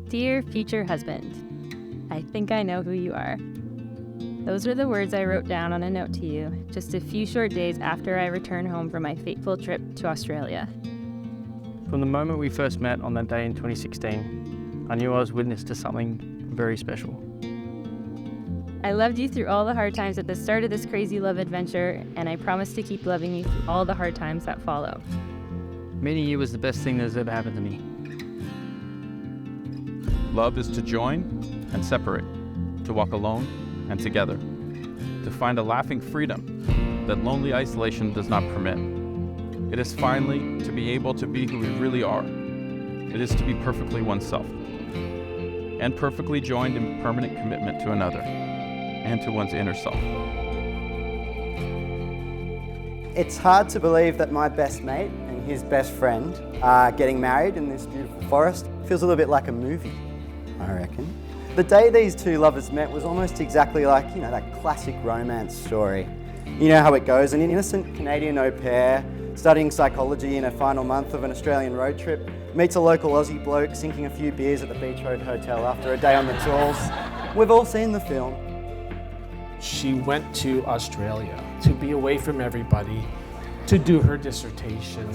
Dear future husband, I think I know who you are. Those are the words I wrote down on a note to you just a few short days after I returned home from my fateful trip to Australia. From the moment we first met on that day in 2016, I knew I was witness to something very special. I loved you through all the hard times at the start of this crazy love adventure, and I promise to keep loving you through all the hard times that follow. Meeting you was the best thing that has ever happened to me. Love is to join and separate, to walk alone and together, to find a laughing freedom that lonely isolation does not permit. It is finally to be able to be who we really are. It is to be perfectly oneself, and perfectly joined in permanent commitment to another, and to one's inner self. It's hard to believe that my best mate and his best friend are getting married in this beautiful forest. Feels a little bit like a movie, I reckon. The day these two lovers met was almost exactly like, that classic romance story. You know how it goes, an innocent Canadian au pair studying psychology in a final month of an Australian road trip meets a local Aussie bloke sinking a few beers at the Beach Road Hotel after a day on the tools. We've all seen the film. She went to Australia to be away from everybody, to do her dissertation.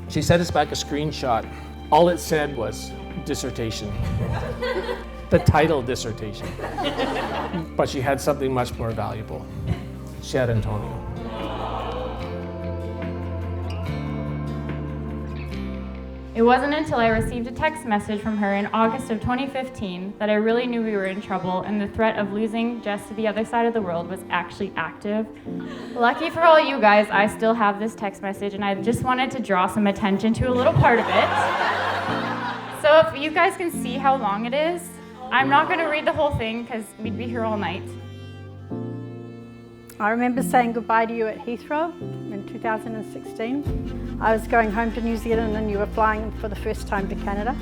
She sent us back a screenshot. All it said was dissertation. The title dissertation. But she had something much more valuable. She had Antonio. It wasn't until I received a text message from her in August of 2015 that I really knew we were in trouble and the threat of losing Jess to the other side of the world was actually active. Lucky for all you guys, I still have this text message and I just wanted to draw some attention to a little part of it. So if you guys can see how long it is, I'm not going to read the whole thing because we'd be here all night. I remember saying goodbye to you at Heathrow in 2016. I was going home to New Zealand and you were flying for the first time to Canada.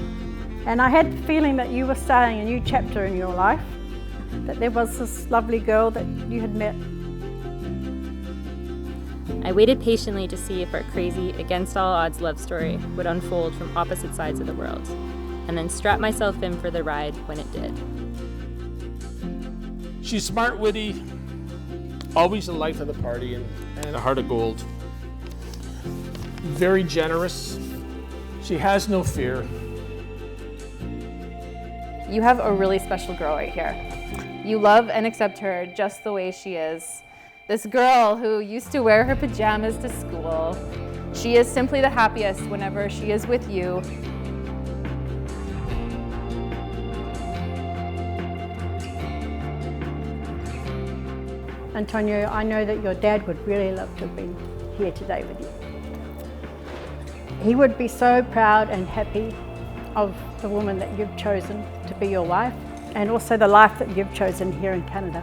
And I had the feeling that you were starting a new chapter in your life, that there was this lovely girl that you had met. I waited patiently to see if our crazy, against all odds love story would unfold from opposite sides of the world, and then strapped myself in for the ride when it did. She's smart, witty, always the life of the party and a heart of gold. Very generous. She has no fear. You have a really special girl right here. You love and accept her just the way she is. This girl who used to wear her pajamas to school. She is simply the happiest whenever she is with you. Antonio, I know that your dad would really love to have been here today with you. He would be so proud and happy of the woman that you've chosen to be your wife, and also the life that you've chosen here in Canada.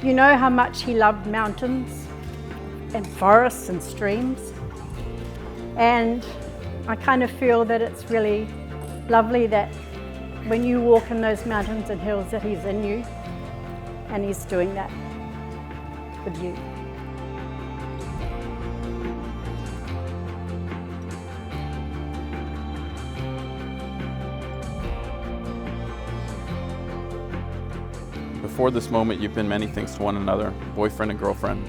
You know how much he loved mountains and forests and streams, and I kind of feel that it's really lovely that when you walk in those mountains and hills that he's in you, and he's doing that with you. Before this moment, you've been many things to one another, boyfriend and girlfriend,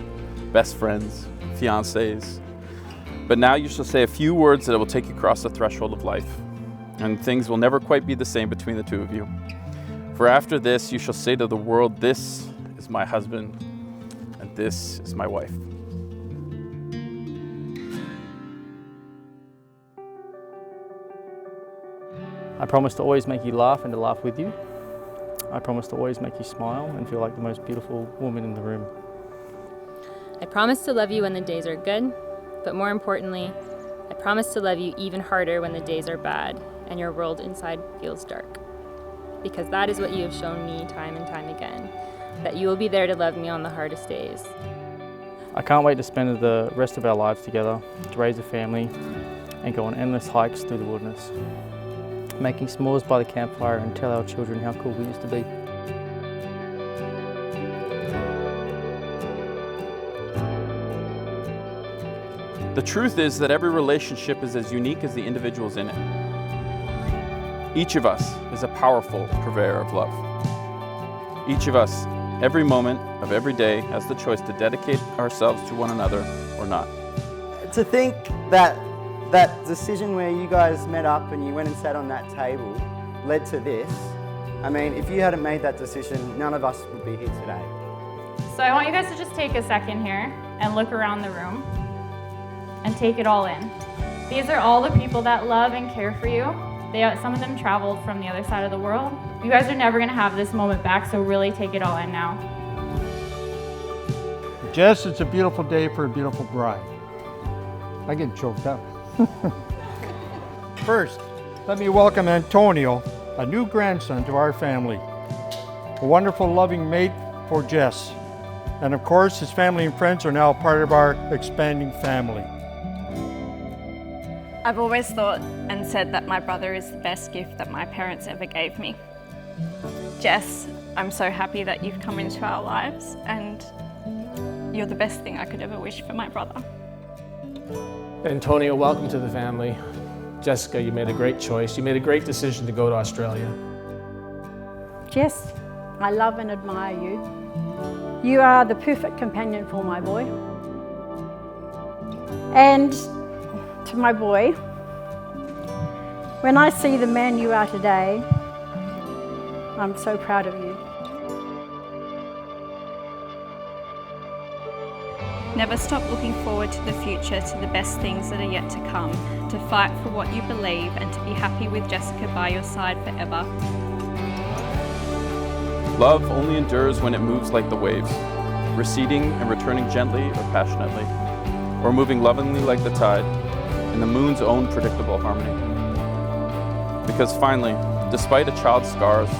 best friends, fiancés. But now you shall say a few words that will take you across the threshold of life, and things will never quite be the same between the two of you. For after this, you shall say to the world, this is my husband, and this is my wife. I promise to always make you laugh and to laugh with you. I promise to always make you smile and feel like the most beautiful woman in the room. I promise to love you when the days are good, but more importantly, I promise to love you even harder when the days are bad and your world inside feels dark. Because that is what you have shown me time and time again, that you will be there to love me on the hardest days. I can't wait to spend the rest of our lives together, to raise a family and go on endless hikes through the wilderness, making s'mores by the campfire and tell our children how cool we used to be. The truth is that every relationship is as unique as the individuals in it. Each of us is a powerful purveyor of love. Each of us, every moment of every day, has the choice to dedicate ourselves to one another or not. To think that that decision where you guys met up and you went and sat on that table led to this, I mean, if you hadn't made that decision, none of us would be here today. So I want you guys to just take a second here and look around the room and take it all in. These are all the people that love and care for you. Some of them traveled from the other side of the world. You guys are never gonna have this moment back, so really take it all in now. Jess, it's a beautiful day for a beautiful bride. I get choked up. First, let me welcome Antonio, a new grandson to our family. A wonderful, loving mate for Jess. And of course, his family and friends are now part of our expanding family. I've always thought and said that my brother is the best gift that my parents ever gave me. Jess, I'm so happy that you've come into our lives, and you're the best thing I could ever wish for my brother. Antonio, welcome to the family. Jessica, you made a great choice. You made a great decision to go to Australia. Jess, I love and admire you. You are the perfect companion for my boy. And to my boy, when I see the man you are today, I'm so proud of you. Never stop looking forward to the future, to the best things that are yet to come, to fight for what you believe and to be happy with Jessica by your side forever. Love only endures when it moves like the waves, receding and returning gently or passionately, or moving lovingly like the tide, in the moon's own predictable harmony. Because finally, despite a child's scars,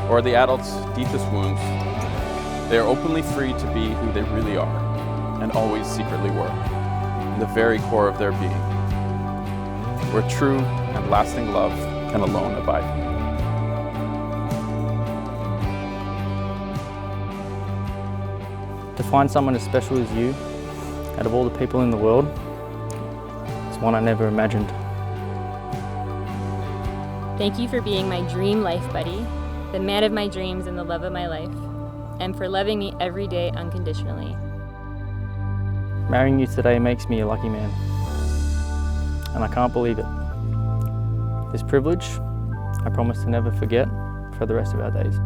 or the adult's deepest wounds, they are openly free to be who they really are, and always secretly were, in the very core of their being, where true and lasting love can alone abide. To find someone as special as you, out of all the people in the world, is one I never imagined. Thank you for being my dream life buddy, the man of my dreams and the love of my life, and for loving me every day unconditionally. Marrying you today makes me a lucky man, and I can't believe it. This privilege, I promise to never forget for the rest of our days.